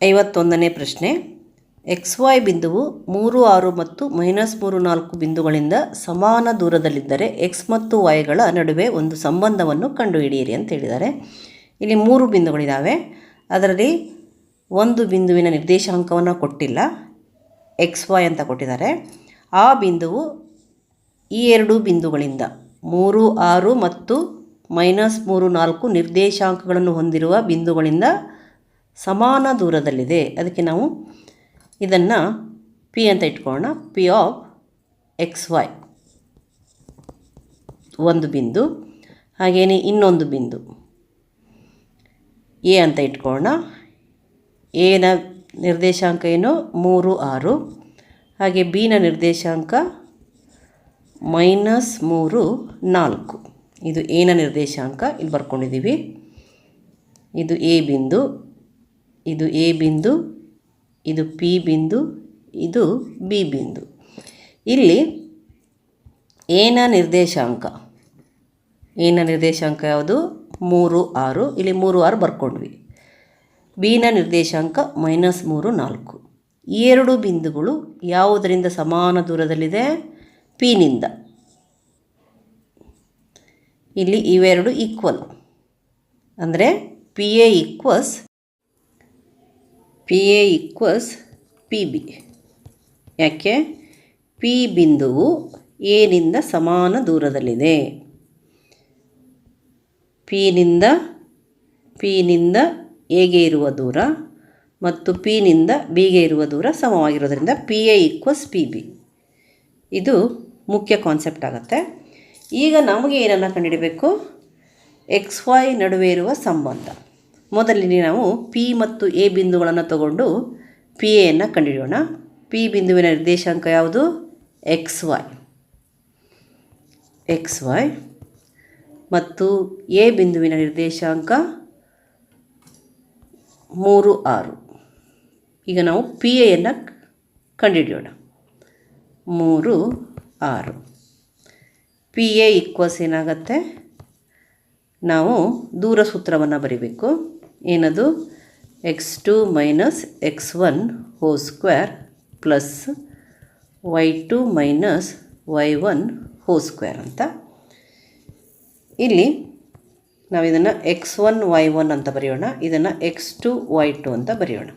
51ನೇ ಪ್ರಶ್ನೆ. XY ಬಿಂದುವು 3, 6 ಮತ್ತು -3, 4 ಬಿಂದುಗಳಿಂದ ಸಮಾನ ದೂರದಲ್ಲಿದ್ದರೆ x ಮತ್ತು yಗಳ ನಡುವೆ ಒಂದು ಸಂಬಂಧವನ್ನು ಕಂಡುಹಿಡಿಯಿರಿ ಅಂತ ಹೇಳಿದ್ದಾರೆ. ಇಲ್ಲಿ 3 ಬಿಂದುಗಳಿದ್ದಾವೆ. ಅದರಲ್ಲಿ ಒಂದು ಬಿಂದುವಿನ ನಿರ್ದೇಶಾಂಕವನ್ನು ಕೊಟ್ಟಿಲ್ಲ, XY ಅಂತ ಕೊಟ್ಟಿದ್ದಾರೆ. ಆ ಬಿಂದುವು ಈ ಎರಡು ಬಿಂದುಗಳಿಂದ 3, 6 ಮತ್ತು -3, 4 ನಿರ್ದೇಶಾಂಕಗಳನ್ನು ಹೊಂದಿರುವ ಬಿಂದುಗಳಿಂದ ಸಮಾನ ದೂರದಲ್ಲಿದೆ. ಅದಕ್ಕೆ ನಾವು ಇದನ್ನು P ಅಂತ ಇಟ್ಕೊಳ್ಳೋಣ. P ಆಫ್ XY ಒಂದು ಬಿಂದು, ಹಾಗೆಯೇ ಇನ್ನೊಂದು ಬಿಂದು A ಅಂತ ಇಟ್ಕೊಳ್ಳೋಣ. ಎನ ನಿರ್ದೇಶಾಂಕ ಏನು 3, 6, ಹಾಗೆ ಬಿನ ನಿರ್ದೇಶಾಂಕ -3, 4. ಇದು ಎನ ನಿರ್ದೇಶಾಂಕ ಇಲ್ಲಿ ಬರ್ಕೊಂಡಿದ್ದೀವಿ. ಇದು ಎ ಬಿಂದು, ಇದು ಎ ಬಿಂದು, ಇದು ಪಿ ಬಿಂದು, ಇದು ಬಿ ಬಿಂದು. ಇಲ್ಲಿ ಎನ ನಿರ್ದೇಶಾಂಕ ಯಾವುದು 3, 6. ಇಲ್ಲಿ 3, 6 ಬರ್ಕೊಂಡ್ವಿ. ಬಿನ ನಿರ್ದೇಶಾಂಕ -3, 4. ಈ ಎರಡು ಬಿಂದುಗಳು ಯಾವುದರಿಂದ ಸಮಾನ ದೂರದಲ್ಲಿದೆ? ಪಿನಿಂದ. ಇಲ್ಲಿ ಇವೆರಡು ಈಕ್ವಲ್, ಅಂದರೆ P A equals P B. ಯಾಕೆ? ಪಿ ಬಿಂದುವು ಎನಿಂದ ಸಮಾನ ದೂರದಲ್ಲಿದೆ. ಪಿನಿಂದ ಎಗೆ ಇರುವ ದೂರ ಮತ್ತು ಪಿನಿಂದ ಬಿಗೆ ಇರುವ ದೂರ ಸಮವಾಗಿರೋದ್ರಿಂದ P A equals P B. ಇದು ಮುಖ್ಯ ಕಾನ್ಸೆಪ್ಟ್ ಆಗುತ್ತೆ. ಈಗ ನಮಗೆ ಏನನ್ನು ಕಂಡುಹಿಡಬೇಕು? XY ನಡುವೆ ಇರುವ ಸಂಬಂಧ. ಮೊದಲಿಗೆ ನಾವು P ಮತ್ತು A ಬಿಂದುಗಳನ್ನು ತಗೊಂಡು ಪಿ ಎಯನ್ನು ಕಂಡುಹಿಡಿಯೋಣ. P ಬಿಂದುವಿನ ನಿರ್ದೇಶಾಂಕ ಯಾವುದು? XY ಮತ್ತು A ಬಿಂದುವಿನ ನಿರ್ದೇಶಾಂಕ 3, 6. ಈಗ ನಾವು ಪಿ ಎಯನ್ನು ಕಂಡುಹಿಡಿಯೋಣ. 3, 6. ಪಿ ಎ ಈಕ್ವಸ್ ಏನಾಗುತ್ತೆ? ನಾವು ದೂರ ಸೂತ್ರವನ್ನು ಬರೀಬೇಕು. ಏನದು? x2 - x1 whole square plus y2 - y1 whole square ಅಂತ. ಇಲ್ಲಿ ನಾವು ಇದನ್ನು x1 y1 ಅಂತ ಬರೆಯೋಣ, ಇದನ್ನು x2 y2 ಅಂತ ಬರೆಯೋಣ.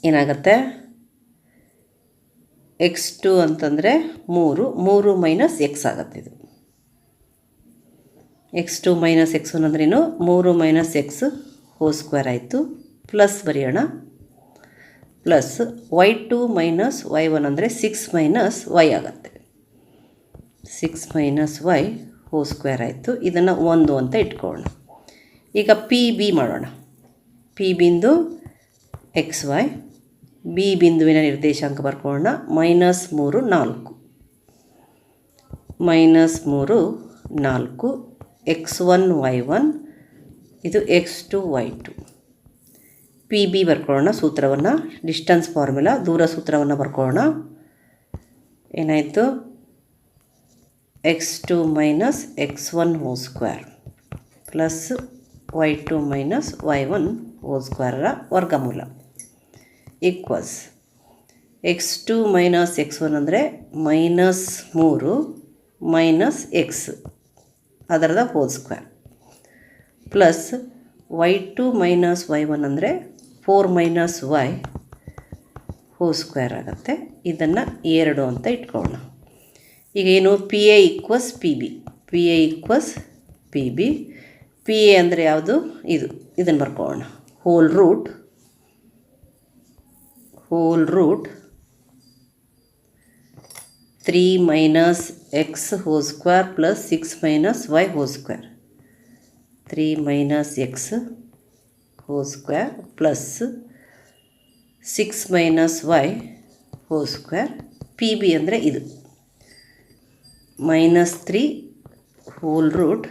ಏನಾಗುತ್ತೆ? x2 ಅಂತಂದರೆ 3 ಮೈನಸ್ x ಆಗುತ್ತೆ. ಇದು x2 - x1 ಅಂದ್ರೇನು? 3 - x ಹೋಲ್ ಸ್ಕ್ವೇರ್ ಆಯಿತು. ಪ್ಲಸ್ ಬರೆಯೋಣ, ಪ್ಲಸ್ y2 - y1 ಅಂದರೆ 6 - y ಆಗುತ್ತೆ. 6 - y ಹೋಲ್ ಸ್ಕ್ವೇರ್ ಆಯಿತು. ಇದನ್ನು 1 ಅಂತ ಇಟ್ಕೊಳ್ಳೋಣ. ಈಗ ಪಿ ಬಿ ಮಾಡೋಣ. ಪಿ ಬಿಂದು XY, ಬಿ ಬಿಂದುವಿನ ನಿರ್ದೇಶಾಂಕ ಬರ್ಕೊಳ್ಳೋಣ. -3, 4 x1 y1, ಇದು x2 y2. ಪಿ ಬಿ ಬರ್ಕೊಳ್ಳೋಣ. ಸೂತ್ರವನ್ನು, ಡಿಸ್ಟೆನ್ಸ್ ಫಾರ್ಮುಲಾ, ದೂರ ಸೂತ್ರವನ್ನು ಬರ್ಕೊಳ್ಳೋಣ. ಏನಾಯಿತು? x2 - x1 whole square plus y2 - y1 whole ಸ್ಕ್ವೇರರ ವರ್ಗಮೂಲ ಈಕ್ವಲ್ಸ್ x2 - x1 ಅಂದರೆ -3 - x ಅದರದ hole square plus y2 - y1 ಅಂದರೆ 4 - y ಹೋಲ್ ಸ್ಕ್ವೇರ್ ಆಗುತ್ತೆ. ಇದನ್ನು 2 ಅಂತ ಇಟ್ಕೊಳ್ಳೋಣ. ಈಗ ಏನು? P A equals P B. P A ಅಂದರೆ ಯಾವುದು? ಇದನ್ನು ಬರ್ಕೊಳ್ಳೋಣ. Whole root 3 - x whole square plus 6 - y whole square. 3 - x whole square plus 6 - y whole square. P B ಅಂದರೆ ಇದು -3 whole root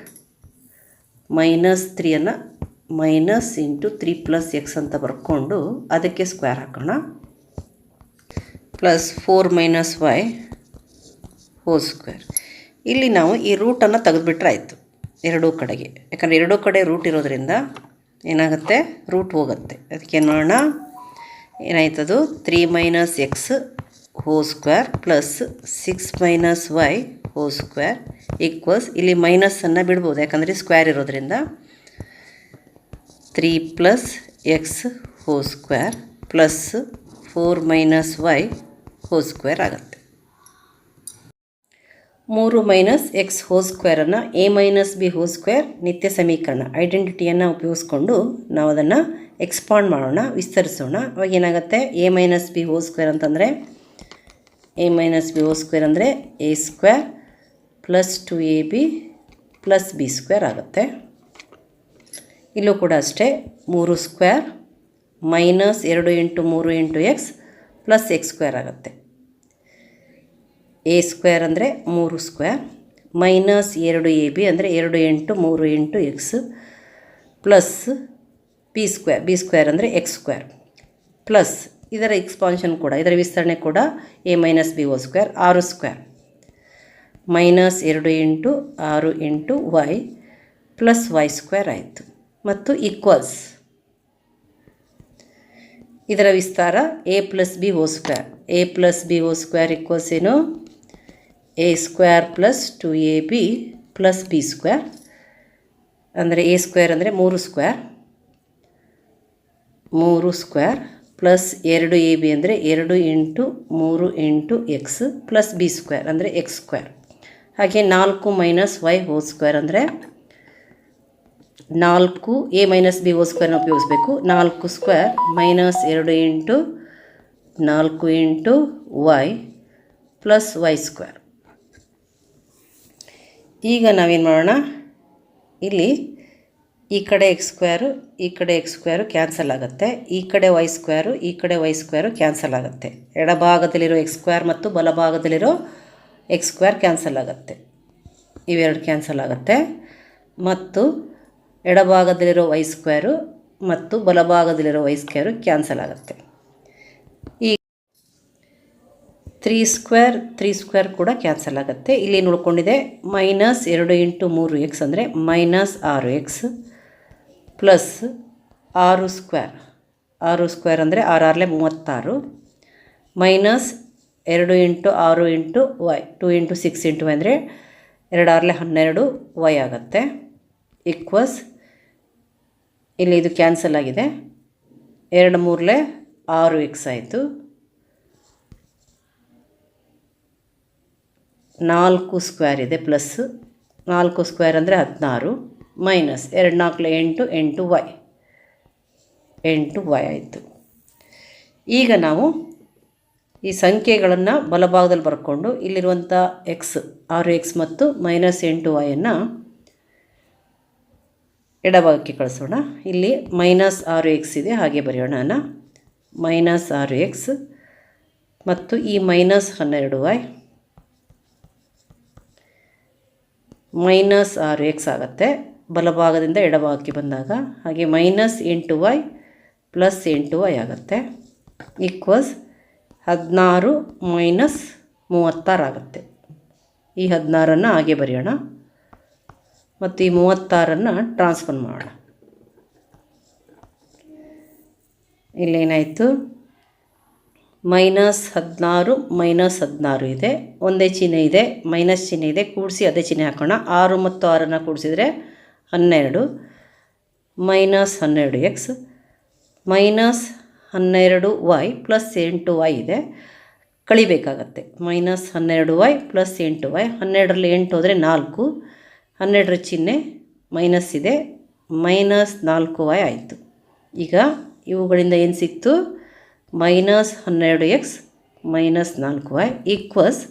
-3 minus into 3 + x ಅಂತ ಬರ್ಕೊಂಡು ಅದಕ್ಕೆ ಸ್ಕ್ವೇರ್ ಹಾಕೋಣ. Plus 4 - y whole square. ಇಲ್ಲಿ ನಾವು ಈ ರೂಟನ್ನು ತೆಗೆದುಬಿಟ್ರೆ ಆಯಿತು ಎರಡೂ ಕಡೆಗೆ. ಯಾಕಂದರೆ ಎರಡೂ ಕಡೆ ರೂಟ್ ಇರೋದರಿಂದ ಏನಾಗುತ್ತೆ, ರೂಟ್ ಹೋಗುತ್ತೆ. ಅದಕ್ಕೇನು ಮಾಡೋಣ, ಏನಾಯ್ತದು 3 - x whole square plus 6 - y whole square equals, ಇಲ್ಲಿ ಮೈನಸನ್ನು ಬಿಡ್ಬೋದು ಯಾಕಂದರೆ ಸ್ಕ್ವೇರ್ ಇರೋದ್ರಿಂದ 3 + x whole square plus 4 - y whole square ಆಗುತ್ತೆ. 3 - x ಹೋಲ್ ಸ್ಕ್ವೇರನ್ನು a - b ಹೋಲ್ ಸ್ಕ್ವೇರ್ ನಿತ್ಯ ಸಮೀಕರಣ ಐಡೆಂಟಿಟಿಯನ್ನು ಉಪಯೋಗಿಸ್ಕೊಂಡು ನಾವು ಅದನ್ನು ಎಕ್ಸ್ಪಾಂಡ್ ಮಾಡೋಣ, ವಿಸ್ತರಿಸೋಣ. ಅವಾಗ ಏನಾಗುತ್ತೆ, a - b ಹೋಲ್ ಸ್ಕ್ವೇರ್ ಅಂತಂದರೆ a - b ಹೋಲ್ ಸ್ಕ್ವೇರ್ ಅಂದರೆ a² plus 2ab plus b² ಆಗುತ್ತೆ. ಇಲ್ಲೂ ಕೂಡ ಅಷ್ಟೇ 3² ಮೈನಸ್ 2 × 3 × x ಪ್ಲಸ್ x² ಆಗುತ್ತೆ. a² ಅಂದರೆ 3² ಮೈನಸ್ 2ab ಅಂದರೆ 2 × 3 × x ಪ್ಲಸ್ b² ಅಂದರೆ x² ಪ್ಲಸ್ ಇದರ ಎಕ್ಸ್ಪಾನ್ಷನ್ ಕೂಡ, ಇದರ ವಿಸ್ತರಣೆ ಕೂಡ a - b whole square 6² minus 2 × 6 × y plus y² ಆಯಿತು. ಮತ್ತು ಈಕ್ವಲ್ಸ್ ಇದರ ವಿಸ್ತಾರ a + b whole square, a + b whole square equals ಏನು, a² plus 2ab plus b² ಅಂದರೆ a² ಅಂದರೆ 3² ಪ್ಲಸ್ 2ab ಅಂದರೆ 2 × 3 × x ಪ್ಲಸ್ b² ಅಂದರೆ x². ಹಾಗೆ 4 - y ಹೋಲ್ ಸ್ಕ್ವೇರ್ ಅಂದರೆ 4 a - b ಹೋಲ್ ಸ್ಕ್ವೇರ್ನ ಉಪಯೋಗಿಸ್ಬೇಕು. 4² ಮೈನಸ್ 2 × 4 × y ಪ್ಲಸ್ y². ಈಗ ನಾವೇನು ಮಾಡೋಣ, ಇಲ್ಲಿ ಈ ಕಡೆ x² ಈ ಕಡೆ x² ಕ್ಯಾನ್ಸಲ್ ಆಗುತ್ತೆ, ಈ ಕಡೆ y² ಈ ಕಡೆ y² ಕ್ಯಾನ್ಸಲ್ ಆಗುತ್ತೆ. ಎಡಭಾಗದಲ್ಲಿರೋ x² ಮತ್ತು ಬಲಭಾಗದಲ್ಲಿರೋ x² ಕ್ಯಾನ್ಸಲ್ ಆಗುತ್ತೆ, ಇವೆರಡು ಕ್ಯಾನ್ಸಲ್ ಆಗುತ್ತೆ. ಮತ್ತು ಎಡಭಾಗದಲ್ಲಿರೋ y² ಮತ್ತು ಬಲಭಾಗದಲ್ಲಿರೋ y² ಕ್ಯಾನ್ಸಲ್ ಆಗುತ್ತೆ. ಈ 3² ಕೂಡ ಕ್ಯಾನ್ಸಲ್ ಆಗುತ್ತೆ. ಇಲ್ಲಿ ಉಳ್ಕೊಂಡಿದೆ ಮೈನಸ್ 2 × 3x ಅಂದರೆ ಮೈನಸ್ 6x ಪ್ಲಸ್ 6² ಅಂದರೆ 6 × 36 ಮೈನಸ್ 2 × 6 × y 2 × 6 × y ಅಂದರೆ 2 6 12 y ಆಗುತ್ತೆ. ಈಕ್ವಲ್ಸ್ ಇಲ್ಲಿ ಇದು ಕ್ಯಾನ್ಸಲ್ ಆಗಿದೆ, 2 3 6x ಆಯಿತು. 4² ಇದೆ ಪ್ಲಸ್ 4² ಅಂದರೆ 16 ಮೈನಸ್ 2 4 8 8y ಆಯಿತು. ಈಗ ನಾವು ಈ ಸಂಖ್ಯೆಗಳನ್ನು ಬಲಭಾಗದಲ್ಲಿ ಬರ್ಕೊಂಡು ಇಲ್ಲಿರುವಂಥ x 6x ಮತ್ತು ಮೈನಸ್ 8y ಎಡಭಾಗಕ್ಕೆ ಕಳಿಸೋಣ. ಇಲ್ಲಿ ಮೈನಸ್ 6x ಇದೆ, ಹಾಗೆ ಬರೆಯೋಣ. ಮೈನಸ್ 6x ಮತ್ತು ಈ ಮೈನಸ್ 12y ಮೈನಸ್ 6x ಆಗುತ್ತೆ ಬಲಭಾಗದಿಂದ ಎಡಭಾಗಕ್ಕೆ ಬಂದಾಗ. ಹಾಗೆ ಮೈನಸ್ 8y ಪ್ಲಸ್ 8y ಆಗುತ್ತೆ. ಈಕ್ವಲ್ಸ್ 16 ಮೈನಸ್ 36 ಆಗುತ್ತೆ. ಈ 16 ಹಾಗೆ ಬರೆಯೋಣ ಮತ್ತು ಈ 36 ಟ್ರಾನ್ಸ್ಫರ್ ಮಾಡೋಣ. ಇಲ್ಲೇನಾಯಿತು, ಮೈನಸ್ 16 ಮೈನಸ್ 16 ಇದೆ, ಒಂದೇ ಚಿಹ್ನೆ ಇದೆ, ಮೈನಸ್ ಚಿಹ್ನೆ ಇದೆ, ಕೂಡಿಸಿ ಅದೇ ಚಿಹ್ನೆ ಹಾಕೋಣ. 6 ಮತ್ತು 6 ಕೂಡಿಸಿದರೆ 12 minus 12x minus 12y plus 8y ಇದೆ, ಕಳಿಬೇಕಾಗತ್ತೆ. ಮೈನಸ್ 12y ಪ್ಲಸ್ 8y, 12ರಲ್ಲಿ 8 ಹೋದರೆ 4, 12ರ ಚಿಹ್ನೆ ಮೈನಸ್ ಇದೆ, ಮೈನಸ್ 4y ಆಯಿತು. ಈಗ ಇವುಗಳಿಂದ ಏನು ಸಿಕ್ತು, minus 12x minus 4y equals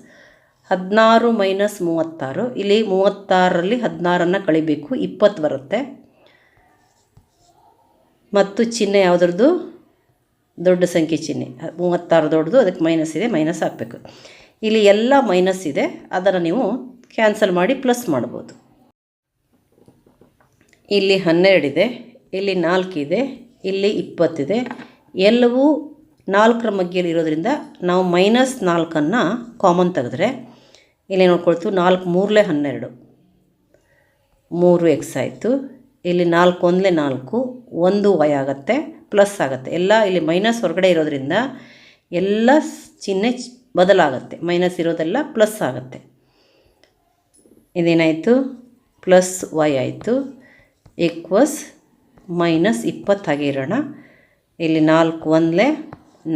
16 minus 36. ಇಲ್ಲಿ 36ರಲ್ಲಿ 16 ಕಳಿಬೇಕು, 20 ಬರುತ್ತೆ. ಮತ್ತು ಚಿಹ್ನೆ ಯಾವುದ್ರದ್ದು, ದೊಡ್ಡ ಸಂಖ್ಯೆ ಚಿಹ್ನೆ, 36 ದೊಡ್ಡದು, ಅದಕ್ಕೆ ಮೈನಸ್ ಇದೆ, ಮೈನಸ್ ಹಾಕಬೇಕು. ಇಲ್ಲಿ ಎಲ್ಲ ಮೈನಸ್ ಇದೆ, ಅದನ್ನು ನೀವು ಕ್ಯಾನ್ಸಲ್ ಮಾಡಿ ಪ್ಲಸ್ ಮಾಡ್ಬೋದು. ಇಲ್ಲಿ 12 ಇದೆ, ಇಲ್ಲಿ 4 ಇದೆ, ಇಲ್ಲಿ 20 ಇದೆ, ಎಲ್ಲವೂ 4ರ ಮಧ್ಯೆಯಲ್ಲಿ ಇರೋದ್ರಿಂದ ನಾವು ಮೈನಸ್ 4 ಕಾಮನ್ ತೆಗೆದ್ರೆ ಇಲ್ಲಿ ನೋಡ್ಕೊಳ್ತು, 4 3 12 3x ಆಯಿತು. ಇಲ್ಲಿ 4 1 4, 1 y ಆಗುತ್ತೆ, ಪ್ಲಸ್ ಆಗುತ್ತೆ. ಎಲ್ಲ ಇಲ್ಲಿ ಮೈನಸ್ ಹೊರಗಡೆ ಇರೋದ್ರಿಂದ ಎಲ್ಲ ಚಿಹ್ನೆ ಬದಲಾಗುತ್ತೆ. ಮೈನಸ್ ಇರೋದೆಲ್ಲ ಪ್ಲಸ್ ಆಗುತ್ತೆ. ಇದೇನಾಯಿತು, ಪ್ಲಸ್ y ಆಯಿತು, ಈಕ್ವಸ್ -20 ಹಾಗೆ ಇರೋಣ. ಇಲ್ಲಿ 4 1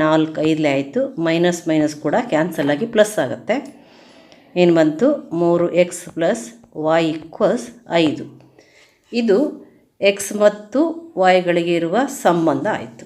4 5 ಆಯಿತು, ಮೈನಸ್ ಮೈನಸ್ ಕೂಡ ಕ್ಯಾನ್ಸಲ್ ಆಗಿ ಪ್ಲಸ್ ಆಗುತ್ತೆ. ಏನು ಬಂತು, 3x + y = 5. ಇದು x ಮತ್ತು y ಗಳಿಗೆ ಇರುವ ಸಂಬಂಧ ಆಯಿತು.